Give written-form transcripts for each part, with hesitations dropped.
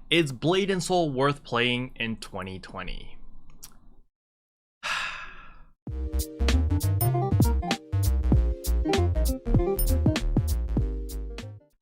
Is Blade and Soul worth playing in 2020?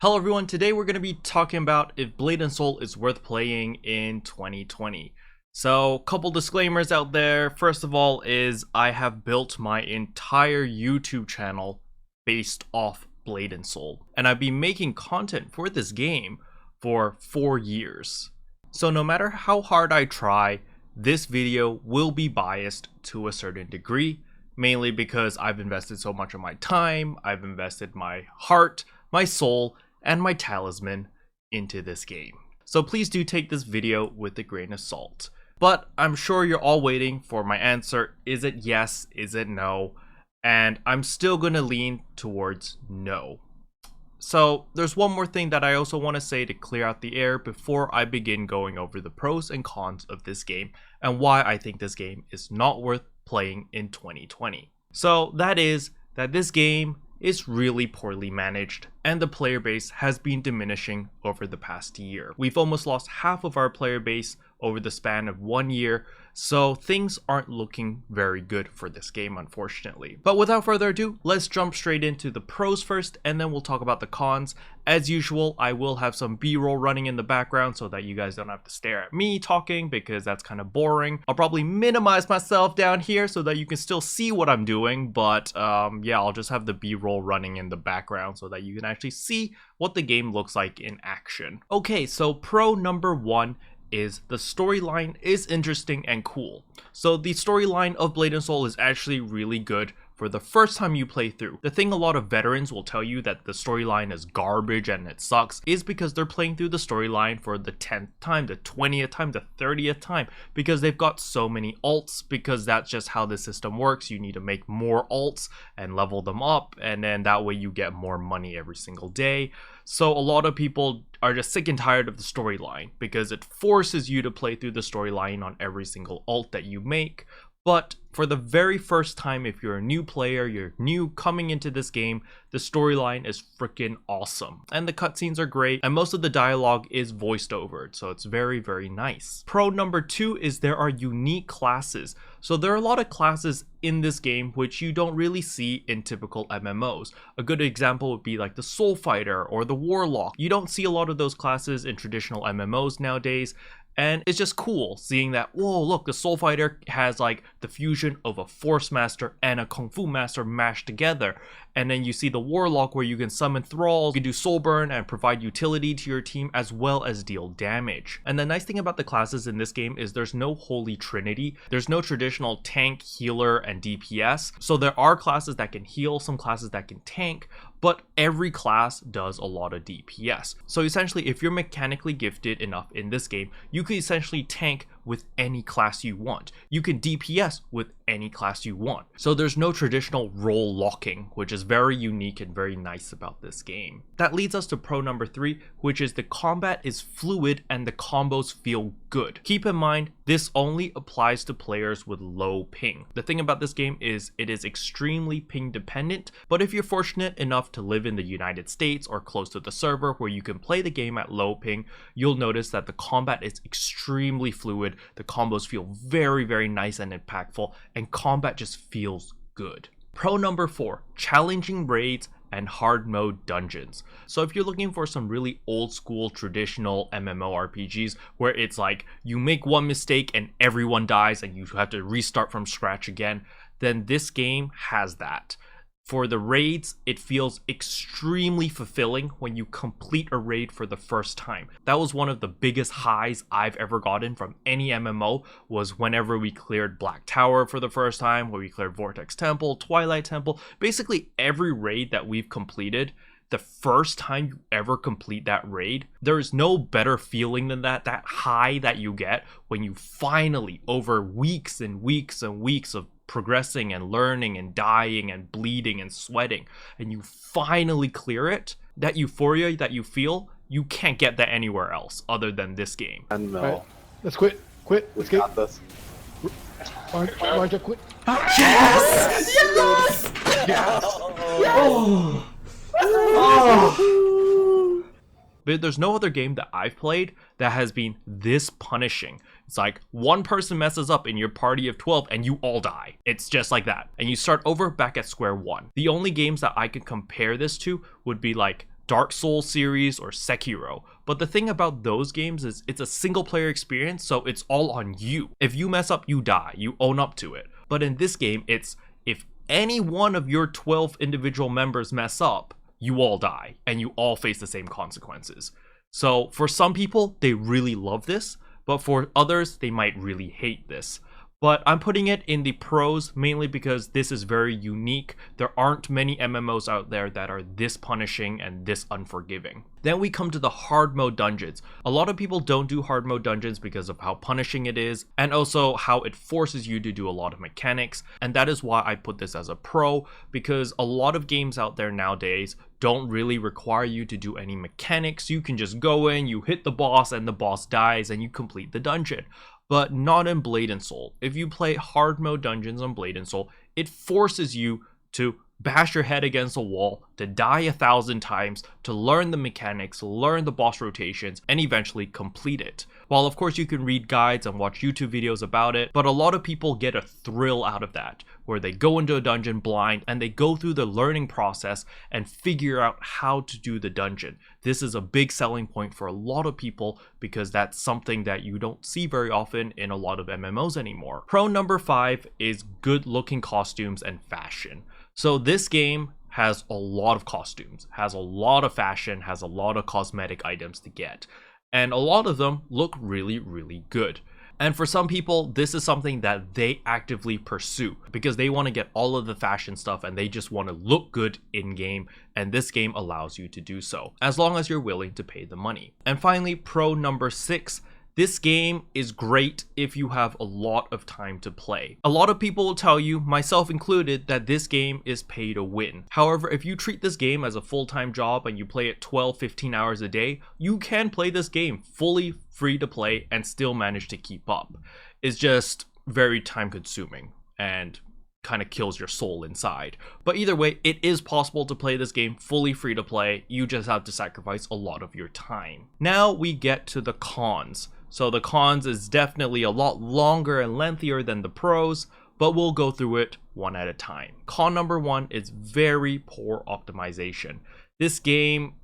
Hello everyone, today we're going to be talking about if Blade and Soul is worth playing in 2020. So, couple disclaimers out there. First of all is I have built my entire YouTube channel based off Blade and Soul. And I've been making content for this game for 4 years. So no matter how hard I try, this video will be biased to a certain degree, mainly because I've invested so much of my time, I've invested my heart, my soul, and my talisman into this game. So please do take this video with a grain of salt. But I'm sure you're all waiting for my answer. Is it yes? Is it no? And I'm still gonna lean towards no. So there's one more thing that I also want to say to clear out the air before I begin going over the pros and cons of this game and why I think this game is not worth playing in 2020. So that is that this game is really poorly managed and the player base has been diminishing over the past year. We've almost lost half of our player base over the span of 1 year, so things aren't looking very good for this game, unfortunately. But without further ado, let's jump straight into the pros first, and then we'll talk about the cons. As usual, I will have some B-roll running in the background so that you guys don't have to stare at me talking, because that's kind of boring. I'll probably minimize myself down here so that you can still see what I'm doing, but yeah, I'll just have the B-roll running in the background so that you can actually see what the game looks like in action. Okay, so pro number one is the storyline is interesting and cool. So the storyline of Blade and Soul is actually really good for the first time you play through. The thing a lot of veterans will tell you that the storyline is garbage and it sucks is because they're playing through the storyline for the 10th time, the 20th time, the 30th time, because they've got so many alts, because that's just how the system works. You need to make more alts and level them up, and then that way you get more money every single day. So a lot of people are just sick and tired of the storyline because it forces you to play through the storyline on every single alt that you make. But for the very first time, if you're a new player, you're new coming into this game, the storyline is freaking awesome. And the cutscenes are great, and most of the dialogue is voiced over, so it's very, very nice. Pro number two is there are unique classes. So there are a lot of classes in this game which you don't really see in typical MMOs. A good example would be like the Soul Fighter or the Warlock. You don't see a lot of those classes in traditional MMOs nowadays. And it's just cool seeing that, whoa, look, the Soul Fighter has like the fusion of a Force Master and a Kung Fu Master mashed together. And then you see the Warlock where you can summon thralls, you can do soul burn and provide utility to your team as well as deal damage. And the nice thing about the classes in this game is there's no holy trinity. There's no traditional tank, healer, and DPS. So there are classes that can heal, some classes that can tank, but every class does a lot of DPS. So essentially, if you're mechanically gifted enough in this game, you can essentially tank with any class you want. You can DPS with any class you want. So there's no traditional role locking, which is very unique and very nice about this game. That leads us to pro number three, which is the combat is fluid and the combos feel good. Keep in mind, this only applies to players with low ping. The thing about this game is it is extremely ping dependent, but if you're fortunate enough to live in the United States or close to the server where you can play the game at low ping, you'll notice that the combat is extremely fluid. The combos feel very, very nice and impactful, and combat just feels good. Pro number four, challenging raids and hard mode dungeons. So if you're looking for some really old school traditional MMORPGs where it's like you make one mistake and everyone dies and you have to restart from scratch again, then this game has that. For the raids, it feels extremely fulfilling when you complete a raid for the first time. That was one of the biggest highs I've ever gotten from any MMO, was whenever we cleared Black Tower for the first time, where we cleared Vortex Temple, Twilight Temple, basically every raid that we've completed. The first time you ever complete that raid, there is no better feeling than that high that you get when you finally, over weeks and weeks and weeks of progressing and learning and dying and bleeding and sweating, and you finally clear it, that euphoria that you feel, you can't get that anywhere else other than this game. And no. Right. Let's quit. Let's We got this. Roger, quit. Yes! Yes! Oh! Oh! But there's no other game that I've played that has been this punishing. It's like one person messes up in your party of 12 and you all die. It's just like that. And you start over back at square one. The only games that I could compare this to would be like Dark Souls series or Sekiro. But the thing about those games is it's a single player experience, so it's all on you. If you mess up, you die. You own up to it. But in this game, it's if any one of your 12 individual members mess up, you all die and you all face the same consequences. So for some people, they really love this, but for others, they might really hate this. But I'm putting it in the pros mainly because this is very unique. There aren't many MMOs out there that are this punishing and this unforgiving. Then we come to the hard mode dungeons. A lot of people don't do hard mode dungeons because of how punishing it is and also how it forces you to do a lot of mechanics. And that is why I put this as a pro, because a lot of games out there nowadays don't really require you to do any mechanics. You can just go in, you hit the boss and the boss dies and you complete the dungeon. But not in Blade and Soul. If you play hard mode dungeons on Blade and Soul, it forces you to bash your head against a wall, to die 1,000 times, to learn the mechanics, learn the boss rotations, and eventually complete it. While of course you can read guides and watch YouTube videos about it, but a lot of people get a thrill out of that, where they go into a dungeon blind and they go through the learning process and figure out how to do the dungeon. This is a big selling point for a lot of people because that's something that you don't see very often in a lot of MMOs anymore. Pro number 5 is good looking costumes and fashion. So this game has a lot of costumes, has a lot of fashion, has a lot of cosmetic items to get. And a lot of them look really, really good. And for some people, this is something that they actively pursue because they want to get all of the fashion stuff and they just want to look good in game. And this game allows you to do so, as long as you're willing to pay the money. And finally, pro number 6. This game is great if you have a lot of time to play. A lot of people will tell you, myself included, that this game is pay to win. However, if you treat this game as a full-time job and you play it 12-15 hours a day, you can play this game fully free to play and still manage to keep up. It's just very time consuming and kind of kills your soul inside. But either way, it is possible to play this game fully free to play. You just have to sacrifice a lot of your time. Now we get to the cons. So the cons is definitely a lot longer and lengthier than the pros, but we'll go through it one at a time. Con number 1 is very poor optimization. This game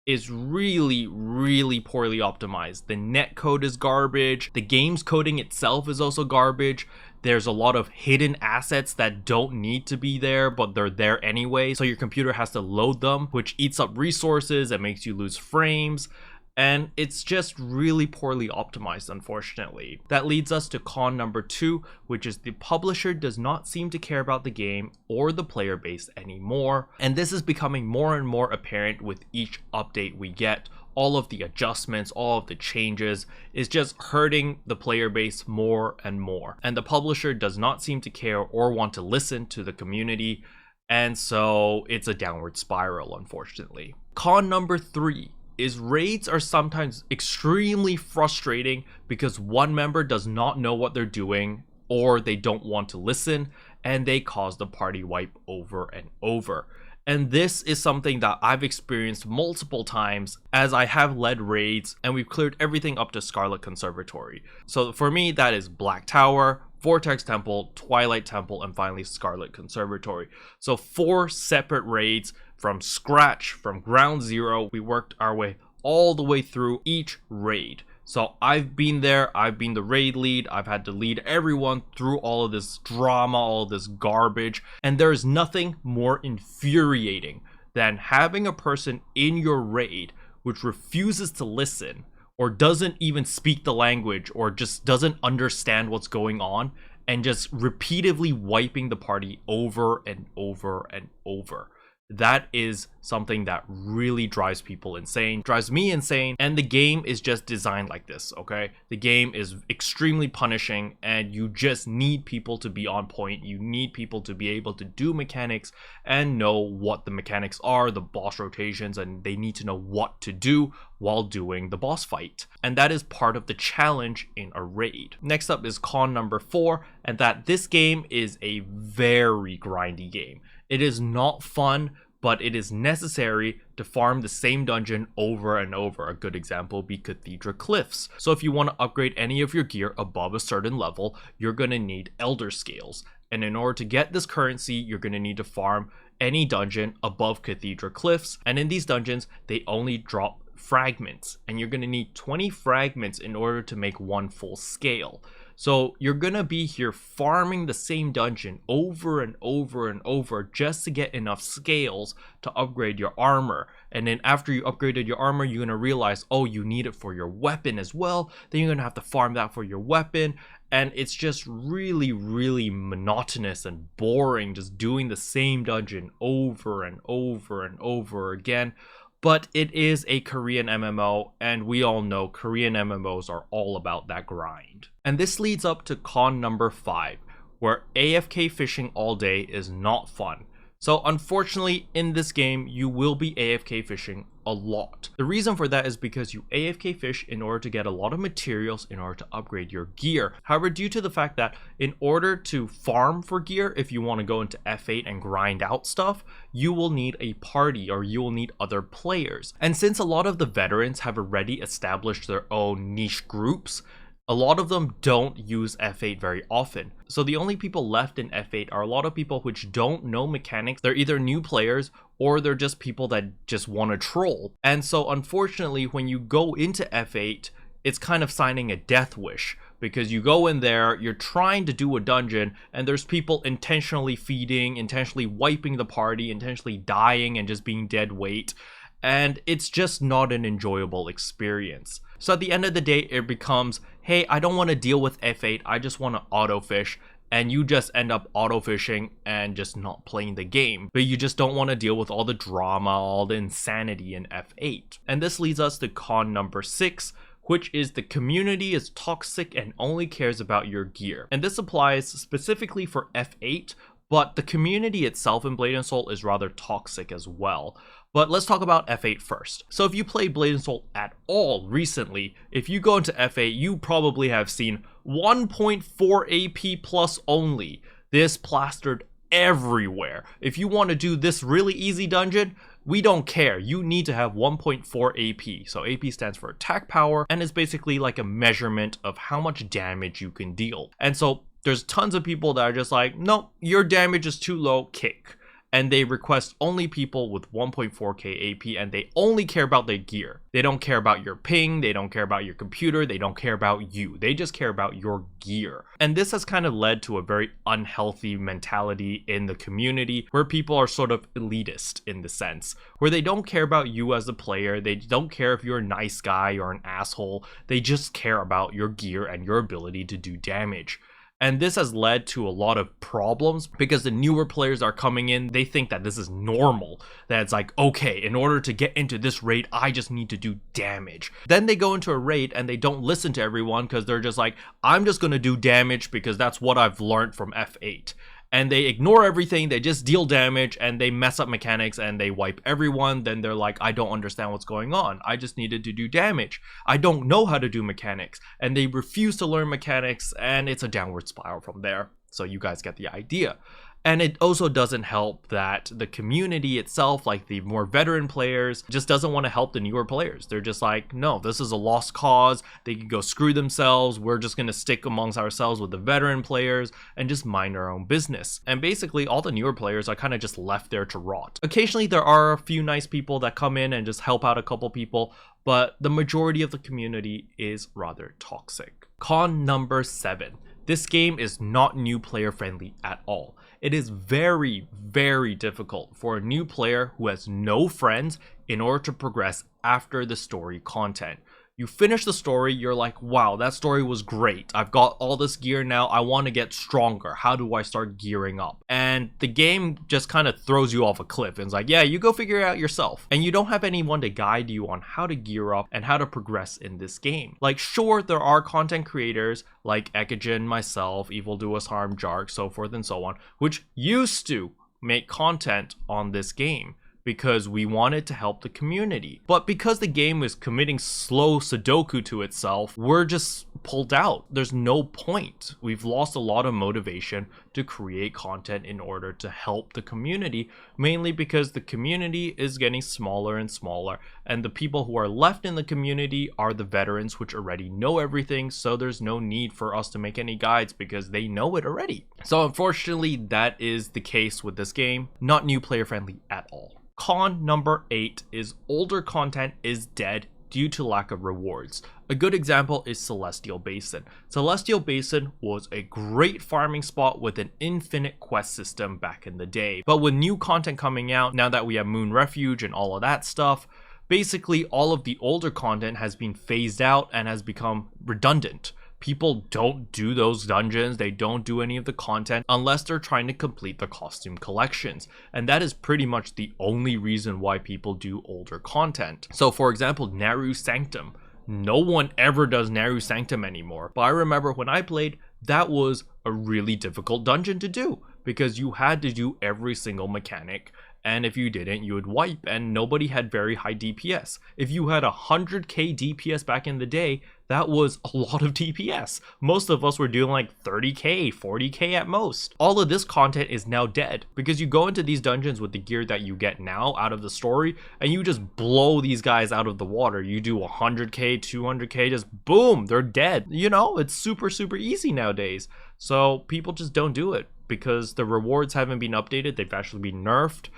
is really, really poorly optimized. The netcode is garbage. The game's coding itself is also garbage. There's a lot of hidden assets that don't need to be there, but they're there anyway. So your computer has to load them, which eats up resources and makes you lose frames. And it's just really poorly optimized, unfortunately. That leads us to con number 2, which is the publisher does not seem to care about the game or the player base anymore. And this is becoming more and more apparent with each update we get. All of the adjustments, all of the changes is just hurting the player base more and more. And the publisher does not seem to care or want to listen to the community. And so it's a downward spiral, unfortunately. Con number 3 is raids are sometimes extremely frustrating because one member does not know what they're doing or they don't want to listen and they cause the party wipe over and over. And this is something that I've experienced multiple times as I have led raids and we've cleared everything up to Scarlet Conservatory. So for me, that is Black Tower, Vortex Temple, Twilight Temple, and finally Scarlet Conservatory. So 4 separate raids from scratch, from ground zero. We worked our way all the way through each raid. So I've been there, I've been the raid lead, I've had to lead everyone through all of this drama, all of this garbage, and there's nothing more infuriating than having a person in your raid which refuses to listen or doesn't even speak the language or just doesn't understand what's going on and just repeatedly wiping the party over and over and over. That is something that really drives people insane, drives me insane, and the game is just designed like this, okay? The game is extremely punishing and you just need people to be on point. You need people to be able to do mechanics and know what the mechanics are, the boss rotations, and they need to know what to do while doing the boss fight. And that is part of the challenge in a raid. Next up is con number 4, and that this game is a very grindy game. It is not fun, but it is necessary to farm the same dungeon over and over. A good example would be Cathedral Cliffs. So if you want to upgrade any of your gear above a certain level, you're going to need Elder Scales. And in order to get this currency, you're going to need to farm any dungeon above Cathedral Cliffs. And in these dungeons, they only drop fragments. And you're going to need 20 fragments in order to make one full scale. So you're going to be here farming the same dungeon over and over and over just to get enough scales to upgrade your armor. And then after you upgraded your armor, you're going to realize, oh, you need it for your weapon as well. Then you're going to have to farm that for your weapon. And it's just really, really monotonous and boring just doing the same dungeon over and over and over again. But it is a Korean MMO, and we all know Korean MMOs are all about that grind. And this leads up to con number 5, where AFK fishing all day is not fun. So unfortunately, in this game, you will be AFK fishing a lot. The reason for that is because you AFK fish in order to get a lot of materials in order to upgrade your gear. However, due to the fact that in order to farm for gear, if you want to go into F8 and grind out stuff, you will need a party or you will need other players. And since a lot of the veterans have already established their own niche groups, a lot of them don't use F8 very often. So the only people left in F8 are a lot of people which don't know mechanics. They're either new players or they're just people that just want to troll. And so unfortunately, when you go into F8, it's kind of signing a death wish, because you go in there, you're trying to do a dungeon, and there's people intentionally feeding, intentionally wiping the party, intentionally dying and just being dead weight. And it's just not an enjoyable experience. So at the end of the day, it becomes, hey, I don't want to deal with F8, I just want to auto fish. And you just end up auto fishing and just not playing the game. But you just don't want to deal with all the drama, all the insanity in F8. And this leads us to con number 6, which is the community is toxic and only cares about your gear. And this applies specifically for F8, but the community itself in Blade & Soul is rather toxic as well. But let's talk about F8 first. So if you played Blade & Soul at all recently, if you go into F8, you probably have seen 1.4 AP plus only. This plastered everywhere. If you want to do this really easy dungeon, we don't care. You need to have 1.4 AP. So AP stands for attack power, and is basically like a measurement of how much damage you can deal. And so there's tons of people that are just like, no, your damage is too low, kick. And they request only people with 1.4k AP, and they only care about their gear. They don't care about your ping, they don't care about your computer, they don't care about you. They just care about your gear. And this has kind of led to a very unhealthy mentality in the community, where people are sort of elitist in the sense, where they don't care about you as a player, they don't care if you're a nice guy or an asshole, they just care about your gear and your ability to do damage. And this has led to a lot of problems because the newer players are coming in, they think that this is normal. That it's like, okay, in order to get into this raid, I just need to do damage. Then they go into a raid and they don't listen to everyone because they're just like, I'm just going to do damage because that's what I've learned from F8. And they ignore everything, they just deal damage and they mess up mechanics and they wipe everyone. Then they're like, I don't understand what's going on. I just needed to do damage. I don't know how to do mechanics. And they refuse to learn mechanics, and it's a downward spiral from there. So you guys get the idea. And it also doesn't help that the community itself, like the more veteran players, just doesn't want to help the newer players. They're just like, no, this is a lost cause. They can go screw themselves. We're just going to stick amongst ourselves with the veteran players and just mind our own business. And basically, all the newer players are kind of just left there to rot. Occasionally, there are a few nice people that come in and just help out a couple people, but the majority of the community is rather toxic. Con number 7. This game is not new player friendly at all. It is very, very difficult for a new player who has no friends in order to progress after the story content. You finish the story, you're like, wow, that story was great. I've got all this gear now. I want to get stronger. How do I start gearing up? And the game just kind of throws you off a cliff and it's like, yeah, you go figure it out yourself. And you don't have anyone to guide you on how to gear up and how to progress in this game. Like, sure, there are content creators like Ekijin, myself, Evil Do Us Harm, Jark, so forth and so on, which used to make content on this game, because we wanted to help the community. But because the game is committing slow Sudoku to itself, we're just pulled out. There's no point. We've lost a lot of motivation to create content in order to help the community, mainly because the community is getting smaller and smaller, and the people who are left in the community are the veterans, which already know everything, so there's no need for us to make any guides because they know it already. So unfortunately, that is the case with this game. Not new player friendly at all. Con number 8 is older content is dead due to lack of rewards. A good example is Celestial Basin. Celestial Basin was a great farming spot with an infinite quest system back in the day. But with new content coming out, now that we have Moon Refuge and all of that stuff, basically all of the older content has been phased out and has become redundant. People don't do those dungeons, they don't do any of the content unless they're trying to complete the costume collections. And that is pretty much the only reason why people do older content. So for example, Naru Sanctum. No one ever does Naru Sanctum anymore. But I remember when I played, that was a really difficult dungeon to do because you had to do every single mechanic. And if you didn't, you would wipe, and nobody had very high DPS. If you had 100k DPS back in the day, that was a lot of DPS. Most of us were doing like 30k, 40k at most. All of this content is now dead because you go into these dungeons with the gear that you get now out of the story, and you just blow these guys out of the water. You do 100k, 200k, just boom, they're dead. You know, it's super easy nowadays. So people just don't do it because the rewards haven't been updated, they've actually been nerfed,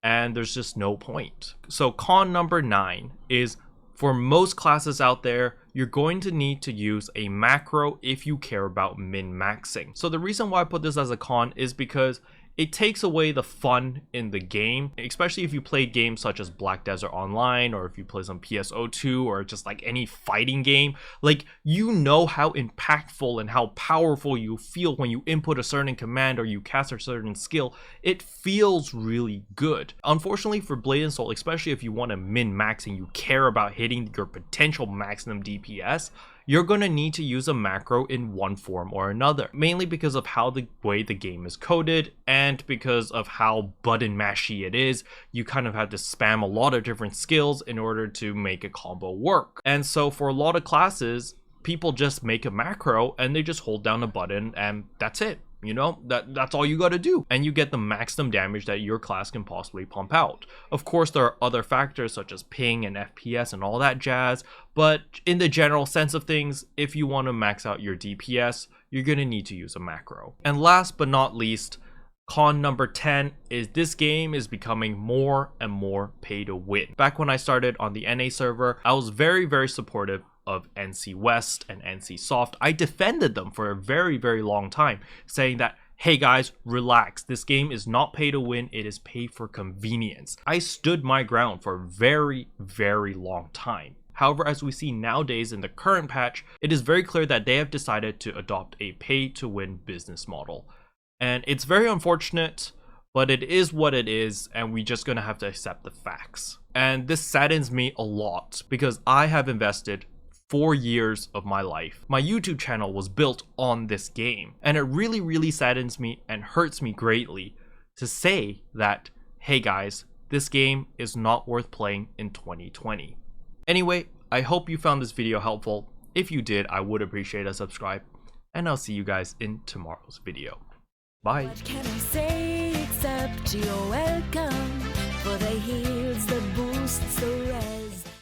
and there's just no point. So con number 9 is, for most classes out there, you're going to need to use a macro if you care about min-maxing. So the reason why I put this as a con is because it takes away the fun in the game, especially if you play games such as Black Desert Online, or if you play some PSO2, or just like any fighting game. Like, you know how impactful and how powerful you feel when you input a certain command or you cast a certain skill. It feels really good. Unfortunately for Blade and Soul, especially if you want to min-max and you care about hitting your potential maximum DPS, you're going to need to use a macro in one form or another, mainly because of how the way the game is coded and because of how button mashy it is. You kind of have to spam a lot of different skills in order to make a combo work. And so for a lot of classes, people just make a macro and they just hold down a button and that's it. You know, that's all you got to do, and you get the maximum damage that your class can possibly pump out. Of course, there are other factors such as ping and FPS and all that jazz, but in the general sense of things, if you want to max out your DPS, you're going to need to use a macro. And last but not least, con number 10 is this game is becoming more and more pay to win. Back when I started on the NA server, I was very supportive of NC West and NC Soft. I defended them for a very long time, saying that, hey guys, relax, this game is not pay to win, it is pay for convenience. I stood my ground for a very long time. However, as we see nowadays in the current patch, it is very clear that they have decided to adopt a pay to win business model. And it's very unfortunate, but it is what it is, and we're just gonna have to accept the facts. And this saddens me a lot because I have invested 4 years of my life. My YouTube channel was built on this game, and it really saddens me and hurts me greatly to say that, hey guys, this game is not worth playing in 2020. Anyway, I hope you found this video helpful. If you did, I would appreciate a subscribe, and I'll see you guys in tomorrow's video. Bye. What can I say except you're welcome, for the heels, the